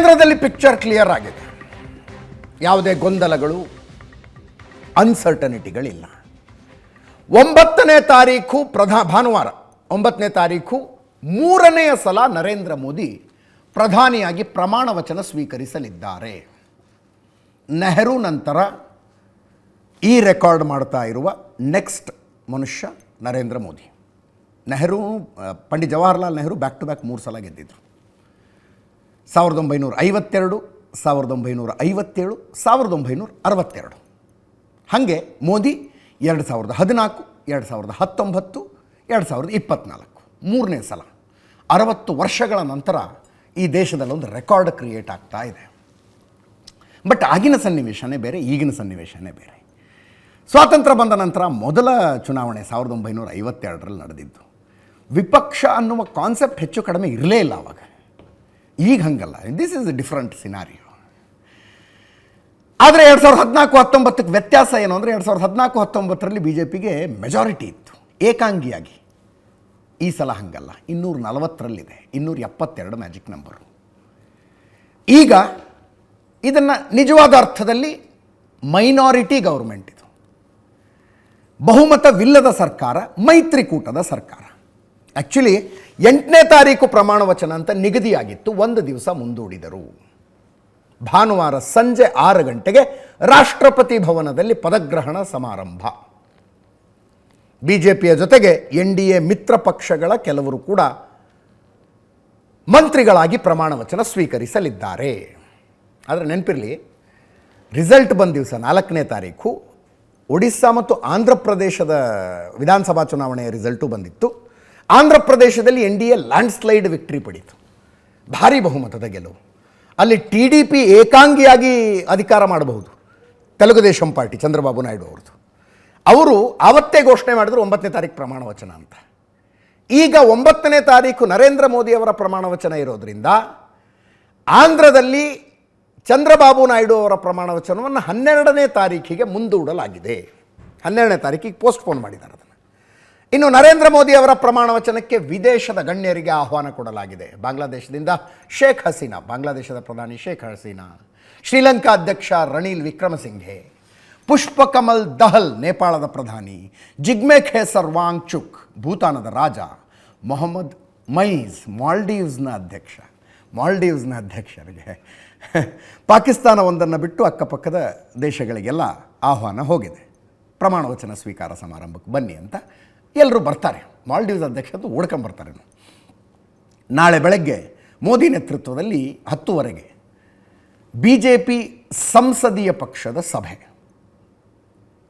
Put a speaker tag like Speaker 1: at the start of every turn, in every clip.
Speaker 1: ಕೇಂದ್ರದಲ್ಲಿ picture clear ಆಗಿದೆ. ಯಾವುದೇ ಗೊಂದಲಗಳು, ಅನ್ಸರ್ಟನಿಟಿಗಳಿಲ್ಲ. 9ನೇ ತಾರೀಖು ಭಾನುವಾರ 9ನೇ ತಾರೀಖು 3ನೆಯ ಸಲ ನರೇಂದ್ರ ಮೋದಿ ಪ್ರಧಾನಿಯಾಗಿ ಪ್ರಮಾಣ ವಚನ ಸ್ವೀಕರಿಸಲಿದ್ದಾರೆ. ನೆಹರು ನಂತರ ಈ ರೆಕಾರ್ಡ್ ಮಾಡ್ತಾ ಇರುವ ನೆಕ್ಸ್ಟ್ ಮನುಷ್ಯ Narendra Modi. Pandit Jawaharlal Nehru back to back 3 ಸಲ ಗೆದ್ದಿದ್ರು. 1952, 1957, 1962. ಹಾಗೆ ಮೋದಿ 2014, 2019, 2024 3ನೇ ಸಲ. 60 ವರ್ಷಗಳ ನಂತರ ಈ ದೇಶದಲ್ಲಿ ಒಂದು ರೆಕಾರ್ಡ್ ಕ್ರಿಯೇಟ್ ಆಗ್ತಾ ಇದೆ. ಬಟ್ ಆಗಿನ ಸನ್ನಿವೇಶನೇ ಬೇರೆ, ಈಗಿನ ಸನ್ನಿವೇಶನೇ ಬೇರೆ. ಸ್ವಾತಂತ್ರ್ಯ ಬಂದ ನಂತರ ಮೊದಲ ಚುನಾವಣೆ 1952ರಲ್ಲಿ ನಡೆದಿದ್ದು. ವಿಪಕ್ಷ ಅನ್ನುವ ಕಾನ್ಸೆಪ್ಟ್ ಹೆಚ್ಚು ಕಡಿಮೆ ಇರಲೇ ಇಲ್ಲ ಆವಾಗ. ಈಗ ಹಂಗಲ್ಲ. This is A different scenario. ಆದರೆ 2014-19ಕ್ಕೆ ವ್ಯತ್ಯಾಸ ಏನು ಅಂದರೆ 2014-19ರಲ್ಲಿ ಬಿ ಜೆ ಪಿಗೆ ಮೆಜಾರಿಟಿ ಇತ್ತು ಏಕಾಂಗಿಯಾಗಿ. ಈ ಸಲ ಹಂಗಲ್ಲ. 240ರಲ್ಲಿದೆ, 272 ಮ್ಯಾಜಿಕ್ ನಂಬರು. ಈಗ ಇದನ್ನು ನಿಜವಾದ ಅರ್ಥದಲ್ಲಿ ಮೈನಾರಿಟಿ ಗೌರ್ಮೆಂಟ್ ಇದು, ಬಹುಮತವಿಲ್ಲದ ಸರ್ಕಾರ, ಮೈತ್ರಿಕೂಟದ ಸರ್ಕಾರ. ಆ್ಯಕ್ಚುಲಿ 8ನೇ ತಾರೀಕು ಪ್ರಮಾಣ ವಚನ ಅಂತ ನಿಗದಿಯಾಗಿತ್ತು, ಒಂದು ದಿವಸ ಮುಂದೂಡಿದರು. ಭಾನುವಾರ ಸಂಜೆ 6 ಗಂಟೆಗೆ ರಾಷ್ಟ್ರಪತಿ ಭವನದಲ್ಲಿ ಪದಗ್ರಹಣ ಸಮಾರಂಭ. ಬಿಜೆಪಿಯ ಜೊತೆಗೆ NDA ಮಿತ್ರ ಪಕ್ಷಗಳ ಕೆಲವರು ಕೂಡ ಮಂತ್ರಿಗಳಾಗಿ ಪ್ರಮಾಣ ವಚನ ಸ್ವೀಕರಿಸಲಿದ್ದಾರೆ. ಆದರೆ ನೆನಪಿರಲಿ, ರಿಸಲ್ಟ್ ಬಂದ ದಿವಸ 4ನೇ ತಾರೀಕು ಒಡಿಸ್ಸಾ ಮತ್ತು ಆಂಧ್ರ ಪ್ರದೇಶದ ವಿಧಾನಸಭಾ ಚುನಾವಣೆಯ ರಿಸಲ್ಟು ಬಂದಿತ್ತು. ಆಂಧ್ರ ಪ್ರದೇಶದಲ್ಲಿ NDA ಲ್ಯಾಂಡ್ಸ್ಲೈಡ್ ವಿಕ್ಟ್ರಿ ಪಡೀತು, ಭಾರಿ ಬಹುಮತದ ಗೆಲುವು. ಅಲ್ಲಿ TDP ಏಕಾಂಗಿಯಾಗಿ ಅಧಿಕಾರ ಮಾಡಬಹುದು. ತೆಲುಗುದೇಶಂ ಪಾರ್ಟಿ, ಚಂದ್ರಬಾಬು ನಾಯ್ಡು ಅವ್ರದ್ದು, ಅವರು ಆವತ್ತೇ ಘೋಷಣೆ ಮಾಡಿದ್ರು 9ನೇ ತಾರೀಕು ಪ್ರಮಾಣ ವಚನ ಅಂತ. ಈಗ 9ನೇ ತಾರೀಕು ನರೇಂದ್ರ ಮೋದಿಯವರ ಪ್ರಮಾಣ ವಚನ ಇರೋದ್ರಿಂದ ಆಂಧ್ರದಲ್ಲಿ ಚಂದ್ರಬಾಬು ನಾಯ್ಡು ಅವರ ಪ್ರಮಾಣ ವಚನವನ್ನು 12ನೇ ತಾರೀಕಿಗೆ ಮುಂದೂಡಲಾಗಿದೆ. 12ನೇ ತಾರೀಕಿಗೆ ಪೋಸ್ಟ್ಪೋನ್ ಮಾಡಿದ್ದಾರೆ ಅದನ್ನು. ಇನ್ನು ನರೇಂದ್ರ ಮೋದಿ ಅವರ ಪ್ರಮಾಣ ವಚನಕ್ಕೆ ವಿದೇಶದ ಗಣ್ಯರಿಗೆ ಆಹ್ವಾನ ಕೊಡಲಾಗಿದೆ. ಬಾಂಗ್ಲಾದೇಶದಿಂದ ಶೇಖ್ ಹಸೀನಾ, ಬಾಂಗ್ಲಾದೇಶದ ಪ್ರಧಾನಿ ಶೇಖ್ ಹಸೀನಾ, ಶ್ರೀಲಂಕಾ ಅಧ್ಯಕ್ಷ ರಣಿಲ್ ವಿಕ್ರಮಸಿಂಘೆ, ಪುಷ್ಪಕಮಲ್ ದಹಲ್ ನೇಪಾಳದ ಪ್ರಧಾನಿ, ಜಿಗ್ಮೆ ಖೇಸರ್ ವಾಂಗ್ಚುಕ್ ಭೂತಾನದ ರಾಜ, ಮೊಹಮ್ಮದ್ ಮೈಸ್ ಮಾಲ್ಡೀವ್ಸ್ನ ಅಧ್ಯಕ್ಷರಿಗೆ, ಪಾಕಿಸ್ತಾನ ಒಂದನ್ನು ಬಿಟ್ಟು ಅಕ್ಕಪಕ್ಕದ ದೇಶಗಳಿಗೆಲ್ಲ ಆಹ್ವಾನ ಹೋಗಿದೆ. ಪ್ರಮಾಣ ವಚನ ಸ್ವೀಕಾರ ಸಮಾರಂಭಕ್ಕೆ ಬನ್ನಿ ಅಂತ ಎಲ್ಲರೂ ಬರ್ತಾರೆ. ಮಾಲ್ಡೀವ್ಸ್ ಅಧ್ಯಕ್ಷರು ಓಡ್ಕೊಂಬರ್ತಾರೆ. ನಾಳೆ ಬೆಳಗ್ಗೆ ಮೋದಿ ನೇತೃತ್ವದಲ್ಲಿ 10 BJP ಸಂಸದೀಯ ಪಕ್ಷದ ಸಭೆ,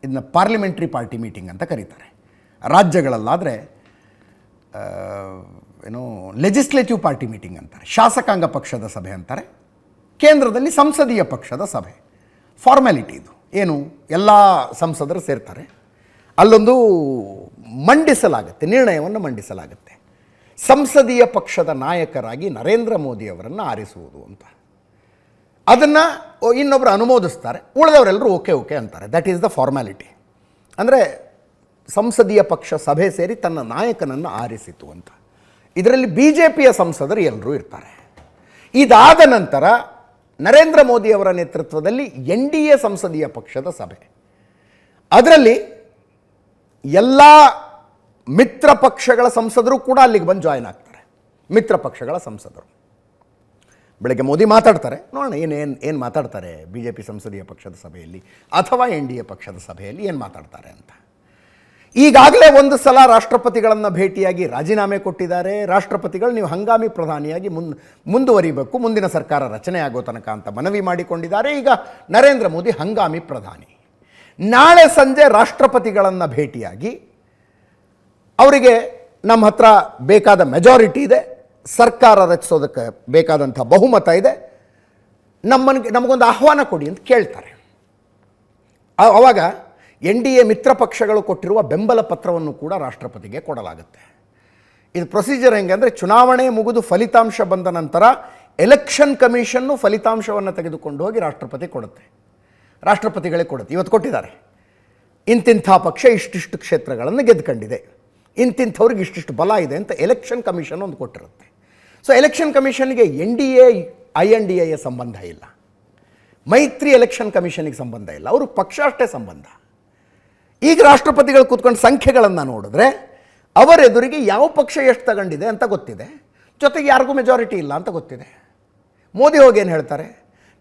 Speaker 1: ಇದನ್ನ ಪಾರ್ಲಿಮೆಂಟ್ರಿ ಪಾರ್ಟಿ ಮೀಟಿಂಗ್ ಅಂತ ಕರೀತಾರೆ. ರಾಜ್ಯಗಳಲ್ಲಾದರೆ ಲೆಜಿಸ್ಲೇಟಿವ್ ಪಾರ್ಟಿ ಮೀಟಿಂಗ್ ಅಂತಾರೆ, ಶಾಸಕಾಂಗ ಪಕ್ಷದ ಸಭೆ ಅಂತಾರೆ. ಕೇಂದ್ರದಲ್ಲಿ ಸಂಸದೀಯ ಪಕ್ಷದ ಸಭೆ. ಫಾರ್ಮ್ಯಾಲಿಟಿ ಇದು. ಏನು, ಎಲ್ಲ ಸಂಸದರು ಸೇರ್ತಾರೆ, ಅಲ್ಲೊಂದು ಮಂಡಿಸಲಾಗುತ್ತೆ, ನಿರ್ಣಯವನ್ನು ಮಂಡಿಸಲಾಗುತ್ತೆ. ಸಂಸದೀಯ ಪಕ್ಷದ ನಾಯಕರಾಗಿ ನರೇಂದ್ರ ಮೋದಿಯವರನ್ನು ಆರಿಸುವುದು ಅಂತ. ಅದನ್ನು ಇನ್ನೊಬ್ಬರು ಅನುಮೋದಿಸ್ತಾರೆ, ಉಳಿದವರೆಲ್ಲರೂ ಓಕೆ ಅಂತಾರೆ. That is the formality. ಅಂದರೆ ಸಂಸದೀಯ ಪಕ್ಷ ಸಭೆ ಸೇರಿ ತನ್ನ ನಾಯಕನನ್ನು ಆರಿಸಿತು ಅಂತ. ಇದರಲ್ಲಿ BJPಯ ಸಂಸದರು ಎಲ್ಲರೂ ಇರ್ತಾರೆ. ಇದಾದ ನಂತರ ನರೇಂದ್ರ ಮೋದಿಯವರ ನೇತೃತ್ವದಲ್ಲಿ NDA ಸಂಸದೀಯ ಪಕ್ಷದ ಸಭೆ. ಅದರಲ್ಲಿ ಎಲ್ಲ ಮಿತ್ರ ಪಕ್ಷಗಳ ಸಂಸದರು ಕೂಡ ಅಲ್ಲಿಗೆ ಬಂದು ಜಾಯ್ನ್ ಆಗ್ತಾರೆ. ಮಿತ್ರ ಪಕ್ಷಗಳ ಸಂಸದರು ಬೆಳಗ್ಗೆ ಮೋದಿ ಮಾತಾಡ್ತಾರೆ, ನೋಡೋಣ ಏನು ಮಾತಾಡ್ತಾರೆ BJP ಸಂಸದೀಯ ಪಕ್ಷದ ಸಭೆಯಲ್ಲಿ ಅಥವಾ NDA ಪಕ್ಷದ ಸಭೆಯಲ್ಲಿ ಏನು ಮಾತಾಡ್ತಾರೆ ಅಂತ. ಈಗಾಗಲೇ ಒಂದು ಸಲ ರಾಷ್ಟ್ರಪತಿಗಳನ್ನು ಭೇಟಿಯಾಗಿ ರಾಜೀನಾಮೆ ಕೊಟ್ಟಿದ್ದಾರೆ. ರಾಷ್ಟ್ರಪತಿಗಳು ನೀವು ಹಂಗಾಮಿ ಪ್ರಧಾನಿಯಾಗಿ ಮುಂದುವರಿಬೇಕು, ಮುಂದಿನ ಸರ್ಕಾರ ರಚನೆ ಆಗೋ ತನಕ ಅಂತ ಮನವಿ ಮಾಡಿಕೊಂಡಿದ್ದಾರೆ. ಈಗ ನರೇಂದ್ರ ಮೋದಿ ಹಂಗಾಮಿ ಪ್ರಧಾನಿ. ನಾಳೆ ಸಂಜೆ ರಾಷ್ಟ್ರಪತಿಗಳನ್ನು ಭೇಟಿಯಾಗಿ ಅವರಿಗೆ ನಮ್ಮ ಹತ್ರ ಬೇಕಾದ ಮೆಜಾರಿಟಿ ಇದೆ, ಸರ್ಕಾರ ರಚಿಸೋದಕ್ಕೆ ಬೇಕಾದಂಥ ಬಹುಮತ ಇದೆ, ನಮಗೊಂದು ಆಹ್ವಾನ ಕೊಡಿ ಅಂತ ಕೇಳ್ತಾರೆ. ಆವಾಗ NDA ಮಿತ್ರ ಪಕ್ಷಗಳು ಕೊಟ್ಟಿರುವ ಬೆಂಬಲ ಪತ್ರವನ್ನು ಕೂಡ ರಾಷ್ಟ್ರಪತಿಗೆ ಕೊಡಲಾಗುತ್ತೆ. ಇದು ಪ್ರೊಸೀಜರ್ ಹೆಂಗೆ ಅಂದರೆ, ಚುನಾವಣೆ ಮುಗಿದು ಫಲಿತಾಂಶ ಬಂದ ನಂತರ ಎಲೆಕ್ಷನ್ ಕಮಿಷನ್ನು ಫಲಿತಾಂಶವನ್ನು ತೆಗೆದುಕೊಂಡು ಹೋಗಿ ರಾಷ್ಟ್ರಪತಿ ಕೊಡುತ್ತೆ, ರಾಷ್ಟ್ರಪತಿಗಳೇ ಕೊಡುತ್ತೆ. ಇವತ್ತು ಕೊಟ್ಟಿದ್ದಾರೆ, ಇಂತಿಂಥ ಪಕ್ಷ ಇಷ್ಟಿಷ್ಟು ಕ್ಷೇತ್ರಗಳನ್ನು ಗೆದ್ದುಕೊಂಡಿದೆ, ಇಂತಿಂಥವ್ರಿಗೆ ಇಷ್ಟಿಷ್ಟು ಬಲ ಇದೆ ಅಂತ ಎಲೆಕ್ಷನ್ ಕಮಿಷನ್ ಒಂದು ಕೊಟ್ಟಿರುತ್ತೆ. ಸೊ ಎಲೆಕ್ಷನ್ ಕಮಿಷನ್ಗೆ NDA INDA ಸಂಬಂಧ ಇಲ್ಲ, ಮೈತ್ರಿ ಎಲೆಕ್ಷನ್ ಕಮಿಷನಿಗೆ ಸಂಬಂಧ ಇಲ್ಲ, ಅವರು ಪಕ್ಷ ಅಷ್ಟೇ ಸಂಬಂಧ. ಈಗ ರಾಷ್ಟ್ರಪತಿಗಳು ಕೂತ್ಕೊಂಡು ಸಂಖ್ಯೆಗಳನ್ನು ನೋಡಿದ್ರೆ ಅವರೆದುರಿಗೆ ಯಾವ ಪಕ್ಷ ಎಷ್ಟು ತಗೊಂಡಿದೆ ಅಂತ ಗೊತ್ತಿದೆ, ಜೊತೆಗೆ ಯಾರಿಗೂ ಮೆಜಾರಿಟಿ ಇಲ್ಲ ಅಂತ ಗೊತ್ತಿದೆ. ಮೋದಿ ಹೋಗಿ ಏನು ಹೇಳ್ತಾರೆ,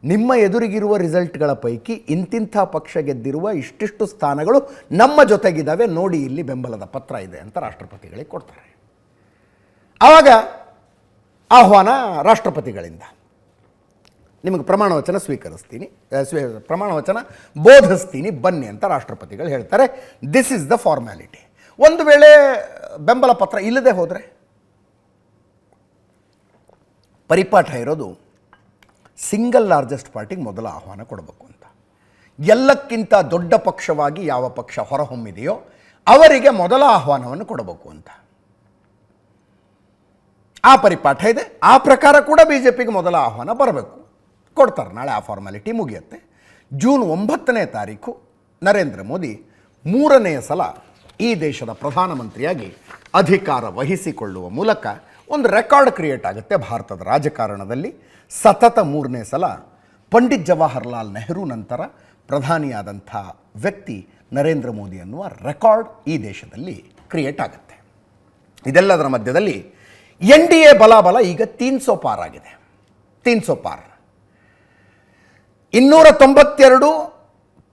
Speaker 1: ನಿಮ್ಮ ಎದುರಿಗಿರುವ ರಿಸಲ್ಟ್ಗಳ ಪೈಕಿ ಇಂತಿಂಥ ಪಕ್ಷ ಗೆದ್ದಿರುವ ಇಷ್ಟಿಷ್ಟು ಸ್ಥಾನಗಳು ನಮ್ಮ ಜೊತೆಗಿದ್ದಾವೆ, ನೋಡಿ ಇಲ್ಲಿ ಬೆಂಬಲದ ಪತ್ರ ಇದೆ ಅಂತ ರಾಷ್ಟ್ರಪತಿಗಳಿಗೆ ಕೊಡ್ತಾರೆ. ಆವಾಗ ಆಹ್ವಾನ ರಾಷ್ಟ್ರಪತಿಗಳಿಂದ, ನಿಮಗೆ ಪ್ರಮಾಣ ವಚನ ಸ್ವೀಕರಿಸ್ತೀನಿ, ಪ್ರಮಾಣ ವಚನ ಬೋಧಿಸ್ತೀನಿ ಬನ್ನಿ ಅಂತ ರಾಷ್ಟ್ರಪತಿಗಳು ಹೇಳ್ತಾರೆ. This is the formality. ಒಂದು ವೇಳೆ ಬೆಂಬಲ ಪತ್ರ ಇಲ್ಲದೆ ಹೋದರೆ ಪರಿಪಾಠ ಇರೋದು ಸಿಂಗಲ್ ಲಾರ್ಜೆಸ್ಟ್ ಪಾರ್ಟಿಗೆ ಮೊದಲ ಆಹ್ವಾನ ಕೊಡಬೇಕು ಅಂತ. ಎಲ್ಲಕ್ಕಿಂತ ದೊಡ್ಡ ಪಕ್ಷವಾಗಿ ಯಾವ ಪಕ್ಷ ಹೊರಹೊಮ್ಮಿದೆಯೋ ಅವರಿಗೆ ಮೊದಲ ಆಹ್ವಾನವನ್ನು ಕೊಡಬೇಕು ಅಂತ ಆ ಪರಿಪಾಠ ಇದೆ. ಆ ಪ್ರಕಾರ ಕೂಡ BJPಗೆ ಮೊದಲ ಆಹ್ವಾನ ಬರಬೇಕು, ಕೊಡ್ತಾರೆ. ನಾಳೆ ಆ ಫಾರ್ಮ್ಯಾಲಿಟಿ ಮುಗಿಯುತ್ತೆ. ಜೂನ್ 9ನೇ ತಾರೀಕು ನರೇಂದ್ರ ಮೋದಿ 3ನೇ ಸಲ ಈ ದೇಶದ ಪ್ರಧಾನಮಂತ್ರಿಯಾಗಿ ಅಧಿಕಾರ ವಹಿಸಿಕೊಳ್ಳುವ ಮೂಲಕ ಒಂದು ರೆಕಾರ್ಡ್ ಕ್ರಿಯೇಟ್ ಆಗುತ್ತೆ ಭಾರತದ ರಾಜಕಾರಣದಲ್ಲಿ. ಸತತ 3ನೇ ಸಲ ಪಂಡಿತ್ ಜವಾಹರ್ಲಾಲ್ ನೆಹರು ನಂತರ ಪ್ರಧಾನಿಯಾದಂಥ ವ್ಯಕ್ತಿ ನರೇಂದ್ರ ಮೋದಿ ಅನ್ನುವ ರೆಕಾರ್ಡ್ ಈ ದೇಶದಲ್ಲಿ ಕ್ರಿಯೇಟ್ ಆಗುತ್ತೆ. ಇದೆಲ್ಲದರ ಮಧ್ಯದಲ್ಲಿ NDA ಬಲಾಬಲ ಈಗ 300 ಪಾರ್ ಆಗಿದೆ. 300 ಪಾರ್. 292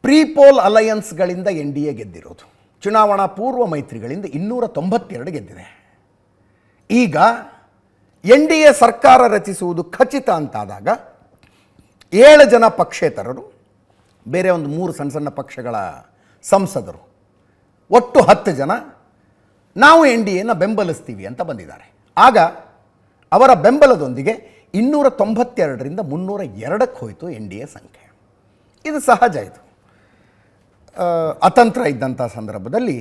Speaker 1: ಪ್ರೀಪೋಲ್ ಅಲಯನ್ಸ್ಗಳಿಂದ NDA ಗೆದ್ದಿರೋದು, ಚುನಾವಣಾ ಪೂರ್ವ ಮೈತ್ರಿಗಳಿಂದ 292 ಗೆದ್ದಿದೆ. ಈಗ NDA ಸರ್ಕಾರ ರಚಿಸುವುದು ಖಚಿತ ಅಂತಾದಾಗ 7 ಜನ ಪಕ್ಷೇತರರು, ಬೇರೆ ಒಂದು 3 ಸಣ್ಣ ಸಣ್ಣ ಪಕ್ಷಗಳ ಸಂಸದರು, ಒಟ್ಟು 10 ಜನ ನಾವು NDAನ ಬೆಂಬಲಿಸ್ತೀವಿ ಅಂತ ಬಂದಿದ್ದಾರೆ. ಆಗ ಅವರ ಬೆಂಬಲದೊಂದಿಗೆ 292ರಿಂದ 302ಕ್ಕೆ ಹೋಯಿತು NDA ಸಂಖ್ಯೆ. ಇದು ಸಹಜ. ಇದು ಅತಂತ್ರ ಇದ್ದಂಥ ಸಂದರ್ಭದಲ್ಲಿ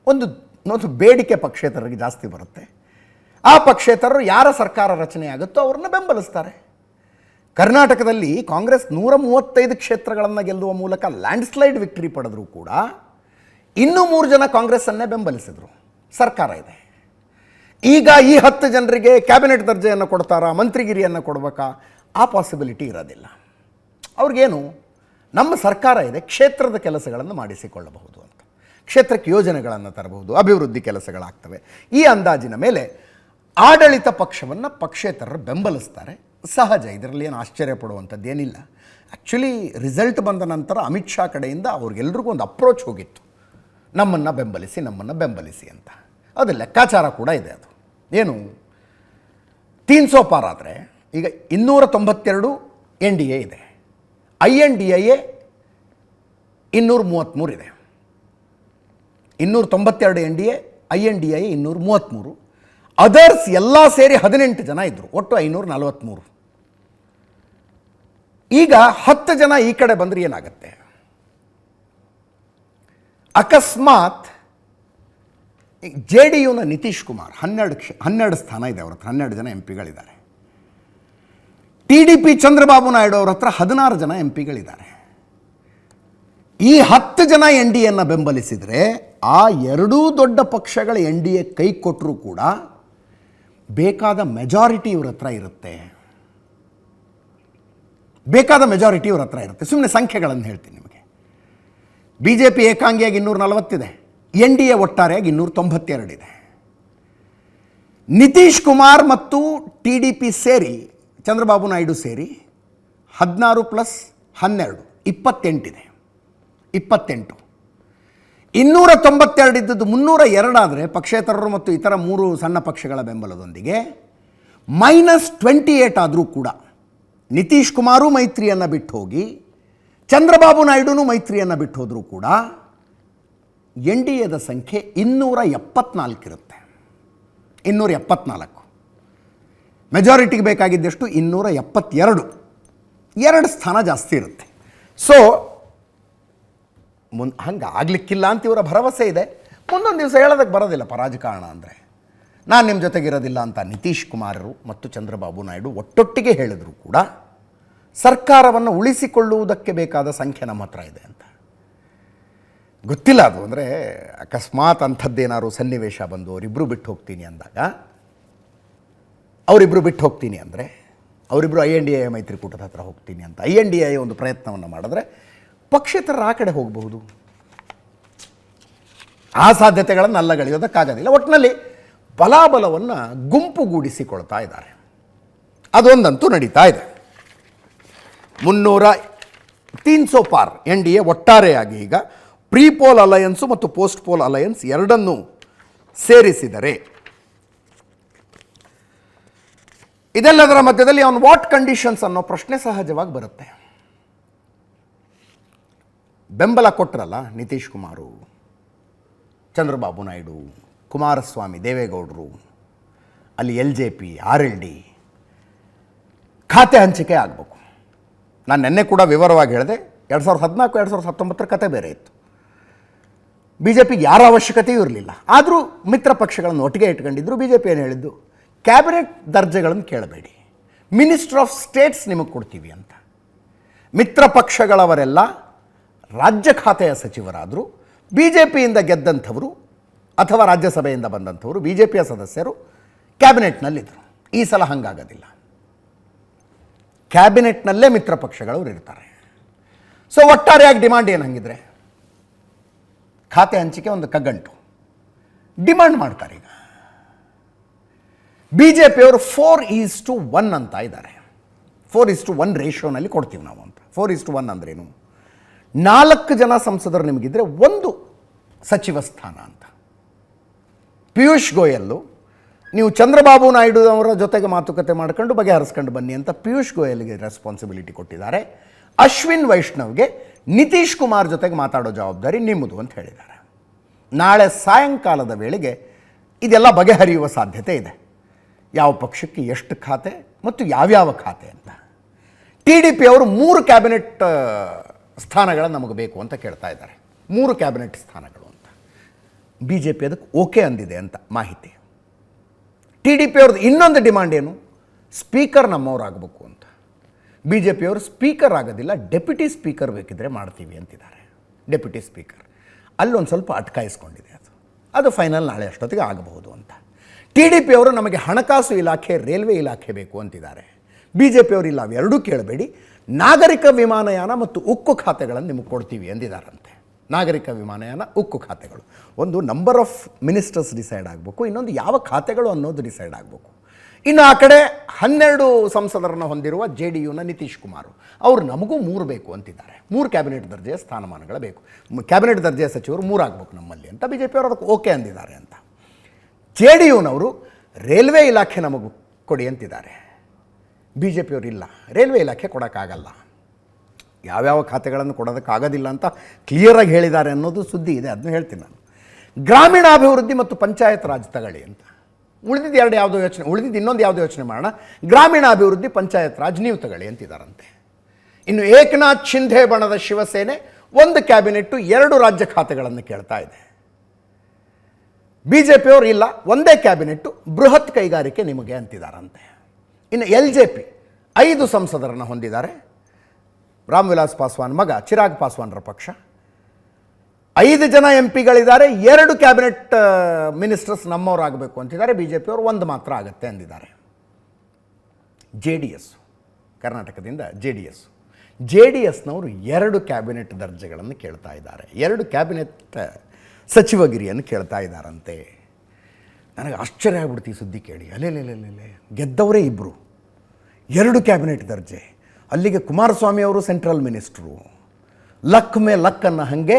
Speaker 1: ಒಂದು ಬೇಡಿಕೆ ಪಕ್ಷೇತರರಿಗೆ ಜಾಸ್ತಿ ಬರುತ್ತೆ. ಆ ಪಕ್ಷೇತರರು ಯಾರ ಸರ್ಕಾರ ರಚನೆ ಆಗುತ್ತೋ ಅವ್ರನ್ನ ಬೆಂಬಲಿಸ್ತಾರೆ. ಕರ್ನಾಟಕದಲ್ಲಿ ಕಾಂಗ್ರೆಸ್ 135 ಕ್ಷೇತ್ರಗಳನ್ನು ಗೆಲ್ಲುವ ಮೂಲಕ ಲ್ಯಾಂಡ್ಸ್ಲೈಡ್ ವಿಕ್ಟರಿ ಪಡೆದರೂ ಕೂಡ ಇನ್ನೂ 3 ಜನ ಕಾಂಗ್ರೆಸ್ಸನ್ನೇ ಬೆಂಬಲಿಸಿದರು. ಸರ್ಕಾರ ಇದೆ. ಈಗ ಈ 10 ಜನರಿಗೆ ಕ್ಯಾಬಿನೆಟ್ ದರ್ಜೆಯನ್ನು ಕೊಡ್ತಾರಾ, ಮಂತ್ರಿಗಿರಿಯನ್ನು ಕೊಡಬೇಕಾ? ಆ ಪಾಸಿಬಿಲಿಟಿ ಇರೋದಿಲ್ಲ. ಅವ್ರಿಗೇನು, ನಮ್ಮ ಸರ್ಕಾರ ಇದೆ, ಕ್ಷೇತ್ರದ ಕೆಲಸಗಳನ್ನು ಮಾಡಿಸಿಕೊಳ್ಳಬಹುದು ಅಂತ, ಕ್ಷೇತ್ರಕ್ಕೆ ಯೋಜನೆಗಳನ್ನು ತರಬಹುದು, ಅಭಿವೃದ್ಧಿ ಕೆಲಸಗಳಾಗ್ತವೆ. ಈ ಅಂದಾಜಿನ ಮೇಲೆ ಆಡಳಿತ ಪಕ್ಷವನ್ನು ಪಕ್ಷೇತರರು ಬೆಂಬಲಿಸ್ತಾರೆ. ಸಹಜ, ಇದರಲ್ಲಿ ಏನು ಆಶ್ಚರ್ಯ ಪಡುವಂಥದ್ದೇನಿಲ್ಲ. ಆ್ಯಕ್ಚುಲಿ ರಿಸಲ್ಟ್ ಬಂದ ನಂತರ ಅಮಿತ್ ಶಾ ಕಡೆಯಿಂದ ಅವ್ರಿಗೆಲ್ರಿಗೂ ಒಂದು ಅಪ್ರೋಚ್ ಹೋಗಿತ್ತು, ನಮ್ಮನ್ನು ಬೆಂಬಲಿಸಿ ಅಂತ. ಅದು ಲೆಕ್ಕಾಚಾರ ಕೂಡ ಇದೆ. ಅದು ಏನು, 300 ಪಾರ್ ಆದರೆ ಈಗ 292 NDA ಇದೆ, INDA 233 ಇದೆ, 292 NDA, INDA 233, ಅದರ್ಸ್ ಎಲ್ಲ ಸೇರಿ 18 ಜನ ಇದ್ದರು, ಒಟ್ಟು 543. ಈಗ 10 ಜನ ಈ ಕಡೆ ಬಂದರೆ ಏನಾಗುತ್ತೆ? ಅಕಸ್ಮಾತ್ JDUನ ನಿತೀಶ್ ಕುಮಾರ್ 12 ಸ್ಥಾನ ಇದೆ, ಅವ್ರ ಹತ್ರ 12 ಜನ MP ಗಳಿದ್ದಾರೆ. TDP ಚಂದ್ರಬಾಬು ನಾಯ್ಡು ಅವ್ರ ಹತ್ರ 16 ಜನ MP ಗಳಿದ್ದಾರೆ. ಈ 10 ಜನ NDAಯನ್ನು ಬೆಂಬಲಿಸಿದರೆ ಆ ಎರಡೂ ದೊಡ್ಡ ಪಕ್ಷಗಳ NDA ಕೈ ಕೊಟ್ಟರೂ ಕೂಡ ಬೇಕಾದ ಮೆಜಾರಿಟಿ ಇವ್ರ ಹತ್ರ ಇರುತ್ತೆ. ಸುಮ್ಮನೆ ಸಂಖ್ಯೆಗಳನ್ನು ಹೇಳ್ತೀನಿ ನಿಮಗೆ. BJP ಏಕಾಂಗಿಯಾಗಿ 240 ಇದೆ, NDA ಒಟ್ಟಾರೆಯಾಗಿ 292 ಇದೆ. ನಿತೀಶ್ ಕುಮಾರ್ ಮತ್ತು TDP ಸೇರಿ, ಚಂದ್ರಬಾಬು ನಾಯ್ಡು ಸೇರಿ 16 + 12 28 ಇದೆ. 28 292 ಇದ್ದದ್ದು 302 ಆದರೆ ಪಕ್ಷೇತರರು ಮತ್ತು ಇತರ 3 ಸಣ್ಣ ಪಕ್ಷಗಳ ಬೆಂಬಲದೊಂದಿಗೆ -28 ಆದರೂ ಕೂಡ ನಿತೀಶ್ ಕುಮಾರು ಮೈತ್ರಿಯನ್ನು ಬಿಟ್ಟು ಹೋಗಿ, ಚಂದ್ರಬಾಬು ನಾಯ್ಡುನೂ ಮೈತ್ರಿಯನ್ನು ಬಿಟ್ಟು ಹೋದರೂ ಕೂಡ NDAದ ಸಂಖ್ಯೆ 274 ಇರುತ್ತೆ. 274. ಮೆಜಾರಿಟಿಗೆ ಬೇಕಾಗಿದ್ದಷ್ಟು 272, 2 ಸ್ಥಾನ ಜಾಸ್ತಿ ಇರುತ್ತೆ. ಸೊ ಹಂಗೆ ಆಗಲಿಕ್ಕಿಲ್ಲ ಅಂತ ಇವರ ಭರವಸೆ ಇದೆ. ಮುಂದೊಂದು ದಿವಸ ಹೇಳೋದಕ್ಕೆ ಬರೋದಿಲ್ಲ ರಾಜಕಾರಣ ಅಂದರೆ. ನಾನು ನಿಮ್ಮ ಜೊತೆಗಿರೋದಿಲ್ಲ ಅಂತ ನಿತೀಶ್ ಕುಮಾರರು ಮತ್ತು ಚಂದ್ರಬಾಬು ನಾಯ್ಡು ಒಟ್ಟೊಟ್ಟಿಗೆ ಹೇಳಿದ್ರು ಕೂಡ ಸರ್ಕಾರವನ್ನು ಉಳಿಸಿಕೊಳ್ಳುವುದಕ್ಕೆ ಬೇಕಾದ ಸಂಖ್ಯೆ ನಮ್ಮ ಹತ್ರ ಇದೆ ಅಂತ ಗೊತ್ತಿಲ್ಲ. ಅದು ಅಂದರೆ ಅಕಸ್ಮಾತ್ ಅಂಥದ್ದೇನಾದ್ರು ಸನ್ನಿವೇಶ ಬಂದು ಅವರಿಬ್ಬರು ಬಿಟ್ಟು ಹೋಗ್ತೀನಿ ಅಂದರೆ ಅವರಿಬ್ಬರು INDA ಮೈತ್ರಿಕೂಟದ ಹತ್ರ ಹೋಗ್ತೀನಿ ಅಂತ INDA ಒಂದು ಪ್ರಯತ್ನವನ್ನು ಮಾಡಿದ್ರೆ ಪಕ್ಷೇತರರು ಆ ಕಡೆ ಹೋಗಬಹುದು. ಆ ಸಾಧ್ಯತೆಗಳನ್ನು ಅಲ್ಲಗಳೆಯೋದಕ್ಕಾಗೋದಿಲ್ಲ. ಒಟ್ಟಿನಲ್ಲಿ ಬಲಾಬಲವನ್ನು ಗುಂಪುಗೂಡಿಸಿಕೊಳ್ತಾ ಇದ್ದಾರೆ. ಅದೊಂದಂತೂ ನಡೀತಾ ಇದೆ. 300 ಪಾರ್ NDA ಒಟ್ಟಾರೆಯಾಗಿ ಈಗ ಪ್ರೀಪೋಲ್ ಅಲಯನ್ಸು ಮತ್ತು ಪೋಸ್ಟ್ ಪೋಲ್ ಅಲಯನ್ಸ್ ಎರಡನ್ನೂ ಸೇರಿಸಿದರೆ ಇದೆಲ್ಲದರ ಮಧ್ಯದಲ್ಲಿ ಆನ್ ವಾಟ್ ಕಂಡೀಷನ್ಸ್ ಅನ್ನೋ ಪ್ರಶ್ನೆ ಸಹಜವಾಗಿ ಬರುತ್ತೆ. ಬೆಂಬಲ ಕೊಟ್ಟರಲ್ಲ ನಿತೀಶ್ ಕುಮಾರು, ಚಂದ್ರಬಾಬು ನಾಯ್ಡು, ಕುಮಾರಸ್ವಾಮಿ, ದೇವೇಗೌಡರು, ಅಲ್ಲಿ LJP, RLD ಖಾತೆ ಹಂಚಿಕೆ ಆಗಬೇಕು. ನಾನು ನಿನ್ನೆ ಕೂಡ ವಿವರವಾಗಿ ಹೇಳಿದೆ. 2014-2019 ಕತೆ ಬೇರೆ ಇತ್ತು. BJPಗೆ ಯಾರ ಅವಶ್ಯಕತೆಯೂ ಇರಲಿಲ್ಲ. ಆದರೂ ಮಿತ್ರ ಪಕ್ಷಗಳನ್ನು ಒಟ್ಟಿಗೆ ಇಟ್ಕೊಂಡಿದ್ರು. BJP ಏನು ಹೇಳಿದ್ದು, ಕ್ಯಾಬಿನೆಟ್ ದರ್ಜೆಗಳನ್ನು ಕೇಳಬೇಡಿ, ಮಿನಿಸ್ಟರ್ ಆಫ್ ಸ್ಟೇಟ್ಸ್ ನಿಮಗೆ ಕೊಡ್ತೀವಿ ಅಂತ. ಮಿತ್ರ ಪಕ್ಷಗಳವರೆಲ್ಲ ರಾಜ್ಯ ಖಾತೆಯ ಸಚಿವರಾದರು. BJPಯಿಂದ ಗೆದ್ದಂಥವರು ಅಥವಾ ರಾಜ್ಯಸಭೆಯಿಂದ ಬಂದಂಥವರು BJPಯ ಸದಸ್ಯರು ಕ್ಯಾಬಿನೆಟ್ನಲ್ಲಿದ್ದರು. ಈ ಸಲ ಹಾಗಾಗೋದಿಲ್ಲ. ಕ್ಯಾಬಿನೆಟ್ನಲ್ಲೇ ಮಿತ್ರ ಪಕ್ಷಗಳವರು ಇರ್ತಾರೆ. ಸೊ ಒಟ್ಟಾರೆಯಾಗಿ ಡಿಮಾಂಡ್ ಏನು ಹಂಗಿದ್ರೆ, ಖಾತೆ ಹಂಚಿಕೆ ಒಂದು ಕಗ್ಗಂಟು ಡಿಮಾಂಡ್ ಮಾಡ್ತಾರೆ. ಈಗ BJPಯವರು 4:1 ಅಂತ ಇದ್ದಾರೆ. 4:1 ರೇಷಿಯೋನಲ್ಲಿ ಕೊಡ್ತೀವಿ ನಾವು ಅಂತ. 4:1 ಅಂದ್ರೇನು? 4 ಜನ ಸಂಸದರು ನಿಮಗಿದ್ರೆ ಒಂದು ಸಚಿವ ಸ್ಥಾನ ಅಂತ. ಪಿಯೂಷ್ ಗೋಯಲ್ಲು ನೀವು ಚಂದ್ರಬಾಬು ನಾಯ್ಡು ಅವರ ಜೊತೆಗೆ ಮಾತುಕತೆ ಮಾಡ್ಕೊಂಡು ಬಗೆಹರಿಸ್ಕೊಂಡು ಬನ್ನಿ ಅಂತ ಪಿಯೂಷ್ ಗೋಯಲ್ಗೆ ರೆಸ್ಪಾನ್ಸಿಬಿಲಿಟಿ ಕೊಟ್ಟಿದ್ದಾರೆ. ಅಶ್ವಿನ್ ವೈಷ್ಣವ್ಗೆ ನಿತೀಶ್ ಕುಮಾರ್ ಜೊತೆಗೆ ಮಾತಾಡೋ ಜವಾಬ್ದಾರಿ ನಿಮ್ಮದು ಅಂತ ಹೇಳಿದ್ದಾರೆ. ನಾಳೆ ಸಾಯಂಕಾಲದ ವೇಳೆಗೆ ಇದೆಲ್ಲ ಬಗೆಹರಿಯುವ ಸಾಧ್ಯತೆ ಇದೆ. ಯಾವ ಪಕ್ಷಕ್ಕೆ ಎಷ್ಟು ಖಾತೆ ಮತ್ತು ಯಾವ್ಯಾವ ಖಾತೆ ಅಂತ. TDP ಅವರು 3 ಕ್ಯಾಬಿನೆಟ್ ಸ್ಥಾನಗಳು ನಮಗೆ ಬೇಕು ಅಂತ ಕೇಳ್ತಾ ಇದ್ದಾರೆ. 3 ಕ್ಯಾಬಿನೆಟ್ ಸ್ಥಾನಗಳು ಅಂತ. BJP ಅದಕ್ಕೆ ಓಕೆ ಅಂದಿದೆ ಅಂತ ಮಾಹಿತಿ. TDP ಅವ್ರದ್ದು ಇನ್ನೊಂದು ಡಿಮಾಂಡ್ ಏನು, ಸ್ಪೀಕರ್ ನಮ್ಮವರಾಗಬೇಕು ಅಂತ. BJPಯವರು ಸ್ಪೀಕರ್ ಆಗೋದಿಲ್ಲ, ಡೆಪ್ಯೂಟಿ ಸ್ಪೀಕರ್ ಬೇಕಿದ್ರೆ ಮಾಡ್ತೀವಿ ಅಂತಿದ್ದಾರೆ. ಡೆಪ್ಯೂಟಿ ಸ್ಪೀಕರ್ ಅಲ್ಲೊಂದು ಸ್ವಲ್ಪ ಅಟ್ಕಾಯಿಸ್ಕೊಂಡಿದೆ. ಅದು ಫೈನಲ್ ನಾಳೆ ಅಷ್ಟೊತ್ತಿಗೆ ಆಗಬಹುದು ಅಂತ. TDP ಅವರು ನಮಗೆ ಹಣಕಾಸು ಇಲಾಖೆ, ರೈಲ್ವೆ ಇಲಾಖೆ ಬೇಕು ಅಂತಿದ್ದಾರೆ. BJPಯವರು ಇಲ್ಲ, ಅವೆರಡೂ ಕೇಳಬೇಡಿ, ನಾಗರಿಕ ವಿಮಾನಯಾನ ಮತ್ತು ಉಕ್ಕು ಖಾತೆಗಳನ್ನು ನಿಮಗೆ ಕೊಡ್ತೀವಿ ಅಂದಿದ್ದಾರಂತೆ. ನಾಗರಿಕ ವಿಮಾನಯಾನ, ಉಕ್ಕು ಖಾತೆಗಳು. ಒಂದು ನಂಬರ್ ಆಫ್ ಮಿನಿಸ್ಟರ್ಸ್ ಡಿಸೈಡ್ ಆಗಬೇಕು, ಇನ್ನೊಂದು ಯಾವ ಖಾತೆಗಳು ಅನ್ನೋದು ಡಿಸೈಡ್ ಆಗಬೇಕು. ಇನ್ನು ಆ ಕಡೆ 12 ಸಂಸದರನ್ನು ಹೊಂದಿರುವ JDUನ ನಿತೀಶ್ ಕುಮಾರ್ ಅವರು ನಮಗೂ 3 ಬೇಕು ಅಂತಿದ್ದಾರೆ. 3 ಕ್ಯಾಬಿನೆಟ್ ದರ್ಜೆಯ ಸ್ಥಾನಮಾನಗಳು ಬೇಕು, ಕ್ಯಾಬಿನೆಟ್ ದರ್ಜೆಯ ಸಚಿವರು 3 ಆಗಬೇಕು ನಮ್ಮಲ್ಲಿ ಅಂತ. BJPಯವರು ಅದಕ್ಕೆ ಓಕೆ ಅಂದಿದ್ದಾರೆ ಅಂತ. JDUನವರು ರೈಲ್ವೆ ಇಲಾಖೆ ನಮಗೂ ಕೊಡಿ ಅಂತಿದ್ದಾರೆ. BJPಯವರು ಇಲ್ಲ, ರೈಲ್ವೆ ಇಲಾಖೆ ಕೊಡೋಕ್ಕಾಗಲ್ಲ, ಯಾವ್ಯಾವ ಖಾತೆಗಳನ್ನು ಕೊಡೋದಕ್ಕಾಗೋದಿಲ್ಲ ಅಂತ ಕ್ಲಿಯರಾಗಿ ಹೇಳಿದ್ದಾರೆ ಅನ್ನೋದು ಸುದ್ದಿ ಇದೆ. ಅದನ್ನು ಹೇಳ್ತೀನಿ ನಾನು. ಗ್ರಾಮೀಣಾಭಿವೃದ್ಧಿ ಮತ್ತು ಪಂಚಾಯತ್ ರಾಜ್ ತಗೊಳ್ಳಿ ಅಂತ. ಉಳಿದಿದ್ದು ಇನ್ನೊಂದು ಯಾವುದೋ ಯೋಚನೆ ಮಾಡೋಣ. ಗ್ರಾಮೀಣಾಭಿವೃದ್ಧಿ, ಪಂಚಾಯತ್ ರಾಜ್ ನೀವು ತಗೊಳ್ಳಿ ಅಂತಿದ್ದಾರಂತೆ. ಇನ್ನು ಏಕನಾಥ್ ಶಿಂಧೆ ಬಣದ ಶಿವಸೇನೆ 1 ಕ್ಯಾಬಿನೆಟ್ಟು 2 ರಾಜ್ಯ ಖಾತೆಗಳನ್ನು ಕೇಳ್ತಾ ಇದೆ. BJPಯವರು ಇಲ್ಲ, ಒಂದೇ ಕ್ಯಾಬಿನೆಟ್ಟು, ಬೃಹತ್ ಕೈಗಾರಿಕೆ ನಿಮಗೆ ಅಂತಿದ್ದಾರಂತೆ. ಇನ್ನು LJP 5 ಸಂಸದರನ್ನು ಹೊಂದಿದ್ದಾರೆ. ರಾಮ್ ವಿಲಾಸ್ ಪಾಸ್ವಾನ್ ಮಗ ಚಿರಾಗ್ ಪಾಸ್ವಾನ್ರ ಪಕ್ಷ. 5 ಜನ MP ಗಳಿದ್ದಾರೆ, 2 ಕ್ಯಾಬಿನೆಟ್ ಮಿನಿಸ್ಟರ್ಸ್ ನಮ್ಮವರಾಗಬೇಕು ಅಂತಿದ್ದಾರೆ. BJPಯವರು 1 ಮಾತ್ರ ಆಗುತ್ತೆ ಅಂದಿದ್ದಾರೆ. JDS ಕರ್ನಾಟಕದಿಂದ JDSನವರು 2 ಕ್ಯಾಬಿನೆಟ್ ದರ್ಜೆಗಳನ್ನು ಕೇಳ್ತಾ ಇದ್ದಾರೆ. 2 ಕ್ಯಾಬಿನೆಟ್ ಸಚಿವಗಿರಿಯನ್ನು ಕೇಳ್ತಾ ಇದ್ದಾರಂತೆ. ನನಗೆ ಆಶ್ಚರ್ಯ ಆಗ್ಬಿಡ್ತು ಈ ಸುದ್ದಿ ಕೇಳಿ. ಅಲ್ಲೇ ಗೆದ್ದವರೇ 2 2 ಕ್ಯಾಬಿನೆಟ್ ದರ್ಜೆ. ಅಲ್ಲಿಗೆ ಕುಮಾರಸ್ವಾಮಿ ಅವರು central minister. Luck May luck ಅನ್ನೋ ಹಾಗೆ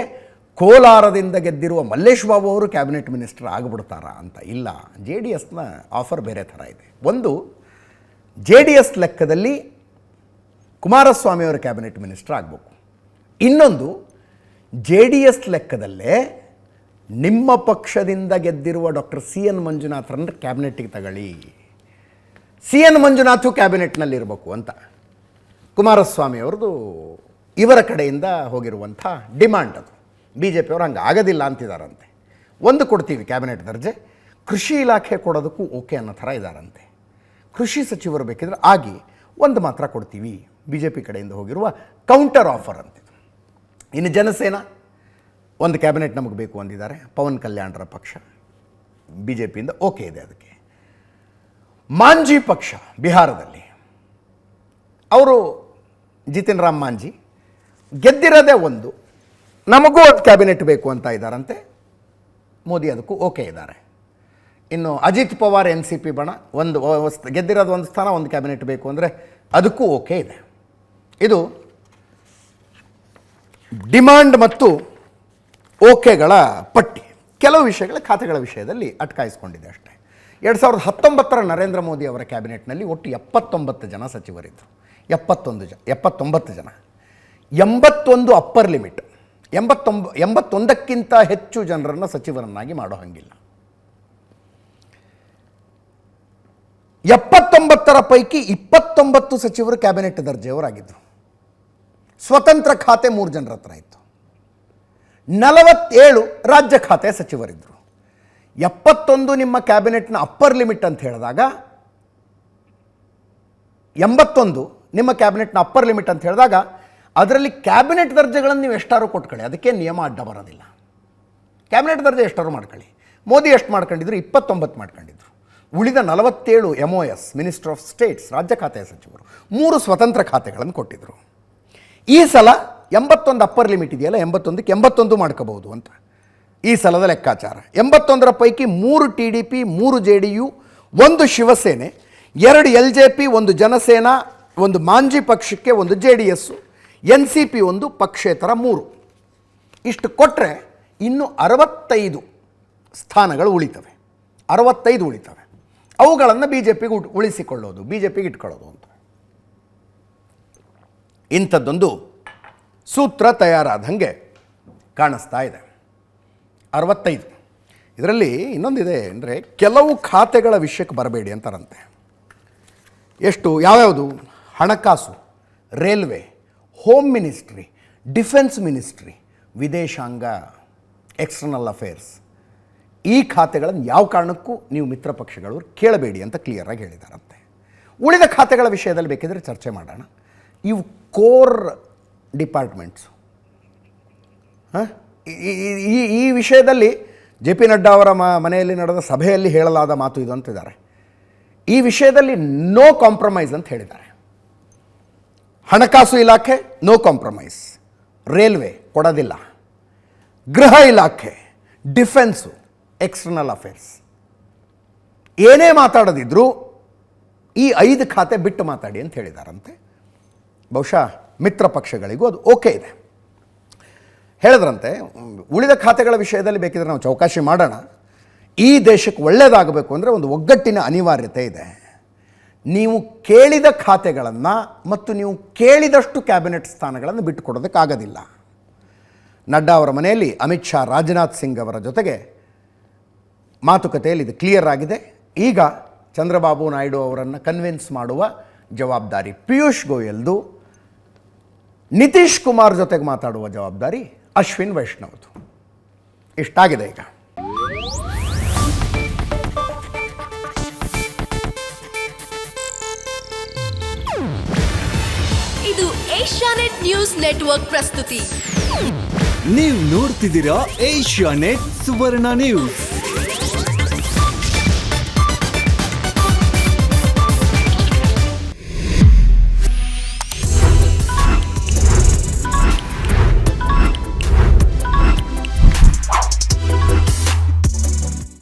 Speaker 1: ಕೋಲಾರದಿಂದ ಗೆದ್ದಿರುವ ಮಲ್ಲೇಶ್ ಬಾಬು ಅವರು ಕ್ಯಾಬಿನೆಟ್ ಮಿನಿಸ್ಟರ್ ಆಗಿಬಿಡ್ತಾರಾ ಅಂತ. ಇಲ್ಲ, JDSನ ಆಫರ್ ಬೇರೆ ಥರ ಇದೆ. ಒಂದು, JDS ಲೆಕ್ಕದಲ್ಲಿ ಕುಮಾರಸ್ವಾಮಿಯವರ ಕ್ಯಾಬಿನೆಟ್ ಮಿನಿಸ್ಟರ್ ಆಗಬೇಕು. ಇನ್ನೊಂದು, JDS ಲೆಕ್ಕದಲ್ಲೇ ನಿಮ್ಮ ಪಕ್ಷದಿಂದ ಗೆದ್ದಿರುವ ಡಾಕ್ಟರ್ CN ಮಂಜುನಾಥರನ್ನು ಕ್ಯಾಬಿನೆಟ್ಟಿಗೆ ತಗೊಳ್ಳಿ, CN ಮಂಜುನಾಥು ಕ್ಯಾಬಿನೆಟ್ನಲ್ಲಿರಬೇಕು ಅಂತ ಕುಮಾರಸ್ವಾಮಿಯವ್ರದ್ದು ಇವರ ಕಡೆಯಿಂದ ಹೋಗಿರುವಂಥ ಡಿಮಾಂಡ್. ಅದು BJPಯವರು ಹಂಗೆ ಆಗೋದಿಲ್ಲ ಅಂತಿದ್ದಾರಂತೆ. 1 ಕೊಡ್ತೀವಿ ಕ್ಯಾಬಿನೆಟ್ ದರ್ಜೆ, ಕೃಷಿ ಇಲಾಖೆ ಕೊಡೋದಕ್ಕೂ ಓಕೆ ಅನ್ನೋ ಥರ ಇದ್ದಾರಂತೆ. ಕೃಷಿ ಸಚಿವರು ಬೇಕಿದ್ರೆ ಆಗಿ 1 ಮಾತ್ರ ಕೊಡ್ತೀವಿ, BJP ಕಡೆಯಿಂದ ಹೋಗಿರುವ ಕೌಂಟರ್ ಆಫರ್ ಅಂತಿದ್ರು. ಇನ್ನು ಜನಸೇನಾ 1 ಕ್ಯಾಬಿನೆಟ್ ನಮಗೆ ಬೇಕು ಅಂದಿದ್ದಾರೆ. ಪವನ್ ಕಲ್ಯಾಣ್ರ ಪಕ್ಷ BJPಯಿಂದ ಓಕೆ ಇದೆ ಅದಕ್ಕೆ. ಮಾಂಜಿ ಪಕ್ಷ ಬಿಹಾರದಲ್ಲಿ ಅವರು ಜಿತಿನ್ ರಾಮ್ ಮಾಂಜಿ ಗೆದ್ದಿರೋದೇ ಒಂದು, ನಮಗೂ ಒಂದು ಕ್ಯಾಬಿನೆಟ್ ಬೇಕು ಅಂತ ಇದ್ದಾರಂತೆ. ಮೋದಿ ಅದಕ್ಕೂ ಓಕೆ ಇದ್ದಾರೆ. ಇನ್ನು ಅಜಿತ್ ಪವಾರ್ NCP ಬಣ ಗೆದ್ದಿರೋದು ಒಂದು ಸ್ಥಾನ, ಒಂದು ಕ್ಯಾಬಿನೆಟ್ ಬೇಕು ಅಂದರೆ ಅದಕ್ಕೂ ಓಕೆ ಇದೆ. ಇದು ಡಿಮಾಂಡ್ ಮತ್ತು ಓಕೆಗಳ ಪಟ್ಟಿ. ಕೆಲವು ವಿಷಯಗಳ ಖಾತೆಗಳ ವಿಷಯದಲ್ಲಿ ಅಟ್ಕಾಯಿಸ್ಕೊಂಡಿದೆ ಅಷ್ಟೇ. 2019 ನರೇಂದ್ರ ಮೋದಿ ಅವರ ಕ್ಯಾಬಿನೆಟ್ನಲ್ಲಿ ಒಟ್ಟು 79 ಜನ ಸಚಿವರಿದ್ದರು. 79 ಜನ, 81 ಅಪ್ಪರ್ ಲಿಮಿಟ್. 81ಕ್ಕಿಂತ ಹೆಚ್ಚು ಜನರನ್ನು ಸಚಿವರನ್ನಾಗಿ ಮಾಡೋ ಹಂಗಿಲ್ಲ. 79ರ ಪೈಕಿ 29 ಸಚಿವರು ಕ್ಯಾಬಿನೆಟ್ ದರ್ಜೆಯವರಾಗಿದ್ದರು. ಸ್ವತಂತ್ರ ಖಾತೆ 3 ಜನರ ಹತ್ರ ಇತ್ತು. 47 ರಾಜ್ಯ ಖಾತೆ ಸಚಿವರಿದ್ದರು. 71 ನಿಮ್ಮ ಕ್ಯಾಬಿನೆಟ್ನ ಅಪ್ಪರ್ ಲಿಮಿಟ್ ಅಂತ ಹೇಳಿದಾಗ 81 ನಿಮ್ಮ ಕ್ಯಾಬಿನೆಟ್ನ ಅಪ್ಪರ್ ಲಿಮಿಟ್ ಅಂತ ಹೇಳಿದಾಗ ಅದರಲ್ಲಿ ಕ್ಯಾಬಿನೆಟ್ ದರ್ಜೆಗಳನ್ನು ನೀವು ಎಷ್ಟಾರು ಕೊಟ್ಕೊಳ್ಳಿ, ಅದಕ್ಕೆ ನಿಯಮ ಅಡ್ಡ ಬರೋದಿಲ್ಲ. ಕ್ಯಾಬಿನೆಟ್ ದರ್ಜೆ ಎಷ್ಟಾರು ಮಾಡ್ಕೊಳ್ಳಿ. ಮೋದಿ ಎಷ್ಟು ಮಾಡ್ಕೊಂಡಿದ್ರು? 29 ಮಾಡ್ಕೊಂಡಿದ್ರು. ಉಳಿದ 47 MOS ಮಿನಿಸ್ಟರ್ ಆಫ್ ಸ್ಟೇಟ್ಸ್ ರಾಜ್ಯ ಖಾತೆಯ ಸಚಿವರು, 3 ಸ್ವತಂತ್ರ ಖಾತೆಗಳನ್ನು ಕೊಟ್ಟಿದ್ದರು. ಈ ಸಲ 81 ಅಪ್ಪರ್ ಲಿಮಿಟ್ ಇದೆಯಲ್ಲ, 81ಕ್ಕೆ 81 ಮಾಡ್ಕೋಬಹುದು ಅಂತ ಈ ಸಲದ ಲೆಕ್ಕಾಚಾರ. 81ರ ಪೈಕಿ 3 TDP, 3 JDU, 1 Shiv Sena, 2 LJP, 1 Jana Sena, 1 Manjhi ಪಕ್ಷಕ್ಕೆ, 1 JDS, NCP 1 ಪಕ್ಷೇತರ 3. ಇಷ್ಟು ಕೊಟ್ಟರೆ ಇನ್ನು 65 ಸ್ಥಾನಗಳು ಉಳಿತವೆ. 65 ಉಳಿತವೆ. ಅವುಗಳನ್ನು BJPಗೆ ಉಳಿಸಿಕೊಳ್ಳೋದು, BJPಗೆ ಇಟ್ಕೊಳ್ಳೋದು ಅಂತ ಇಂಥದ್ದೊಂದು ಸೂತ್ರ ತಯಾರಾದಂಗೆ ಕಾಣಿಸ್ತಾ ಇದೆ. 65. ಇದರಲ್ಲಿ ಇನ್ನೊಂದಿದೆ ಅಂದರೆ, ಕೆಲವು ಖಾತೆಗಳ ವಿಷಯಕ್ಕೆ ಬರಬೇಡಿ ಅಂತಾರಂತೆ. ಎಷ್ಟು? ಯಾವ್ಯಾವುದು? ಹಣಕಾಸು, railway, home ministry, defence ministry, ವಿದೇಶಾಂಗ, ಎಕ್ಸ್ಟರ್ನಲ್ ಅಫೇರ್ಸ್. ಈ ಖಾತೆಗಳನ್ನು ಯಾವ ಕಾರಣಕ್ಕೂ ನೀವು ಮಿತ್ರ ಪಕ್ಷಗಳು ಕೇಳಬೇಡಿ ಅಂತ ಕ್ಲಿಯರಾಗಿ ಹೇಳಿದಾರಂತೆ. ಉಳಿದ ಖಾತೆಗಳ ವಿಷಯದಲ್ಲಿ ಬೇಕಿದ್ರೆ ಚರ್ಚೆ ಮಾಡೋಣ. ಇವು ಕೋರ್ ಡಿಪಾರ್ಟ್ಮೆಂಟ್ಸು. ಈ ವಿಷಯದಲ್ಲಿ JP ನಡ್ಡಾ ಅವರ ಮನೆಯಲ್ಲಿ ನಡೆದ ಸಭೆಯಲ್ಲಿ ಹೇಳಲಾದ ಮಾತು ಇದು ಅಂತಿದ್ದಾರೆ. ಈ ವಿಷಯದಲ್ಲಿ ನೋ ಕಾಂಪ್ರಮೈಸ್ ಅಂತ ಹೇಳಿದ್ದಾರೆ. ಹಣಕಾಸು ಇಲಾಖೆ ನೋ ಕಾಂಪ್ರಮೈಸ್, ರೈಲ್ವೆ ಕೊಡೋದಿಲ್ಲ, ಗೃಹ ಇಲಾಖೆ, ಡಿಫೆನ್ಸು, ಎಕ್ಸ್ಟರ್ನಲ್ ಅಫೇರ್ಸ್, ಏನೇ ಮಾತಾಡೋದಿದ್ರು ಈ 5 ಖಾತೆ ಬಿಟ್ಟು ಮಾತಾಡಿ ಅಂತ ಹೇಳಿದಾರಂತೆ. ಬಹುಶಃ ಮಿತ್ರ ಪಕ್ಷಗಳಿಗೂ ಅದು ಓಕೆ ಇದೆ. ಹೇಳಿದ್ರಂತೆ, ಉಳಿದ ಖಾತೆಗಳ ವಿಷಯದಲ್ಲಿ ಬೇಕಿದ್ರೆ ನಾವು ಚೌಕಾಶಿ ಮಾಡೋಣ. ಈ ದೇಶಕ್ಕೆ ಒಳ್ಳೆಯದಾಗಬೇಕು ಅಂದರೆ ಒಂದು ಒಗ್ಗಟ್ಟಿನ ಅನಿವಾರ್ಯತೆ ಇದೆ. ನೀವು ಕೇಳಿದ ಖಾತೆಗಳನ್ನು ಮತ್ತು ನೀವು ಕೇಳಿದಷ್ಟು ಕ್ಯಾಬಿನೆಟ್ ಸ್ಥಾನಗಳನ್ನು ಬಿಟ್ಟುಕೊಡೋದಕ್ಕಾಗೋದಿಲ್ಲ. ನಡ್ಡಾ ಅವರ ಮನೆಯಲ್ಲಿ ಅಮಿತ್ ಶಾ, ರಾಜನಾಥ್ ಸಿಂಗ್ ಅವರ ಜೊತೆಗೆ ಮಾತುಕತೆಯಲ್ಲಿ ಇದು ಕ್ಲಿಯರ್ ಆಗಿದೆ. ಈಗ ಚಂದ್ರಬಾಬು ನಾಯ್ಡು ಅವರನ್ನು ಕನ್ವಿನ್ಸ್ ಮಾಡುವ ಜವಾಬ್ದಾರಿ ಪಿಯೂಷ್ ಗೋಯಲ್ದು, ನಿತೀಶ್ ಕುಮಾರ್ ಜೊತೆಗೆ ಮಾತಾಡುವ ಜವಾಬ್ದಾರಿ ಅಶ್ವಿನ್ ವೈಷ್ಣವ್ದು. ಇಷ್ಟಾಗಿದೆ ಈಗ.
Speaker 2: ಇದು ಏಷ್ಯಾನೆಟ್ ನ್ಯೂಸ್ ನೆಟ್ವರ್ಕ್ ಪ್ರಸ್ತುತಿ.
Speaker 3: ನೀವು ನೋಡ್ತಿದ್ದೀರಾ ಏಷ್ಯಾನೆಟ್ ಸುವರ್ಣ ನ್ಯೂಸ್.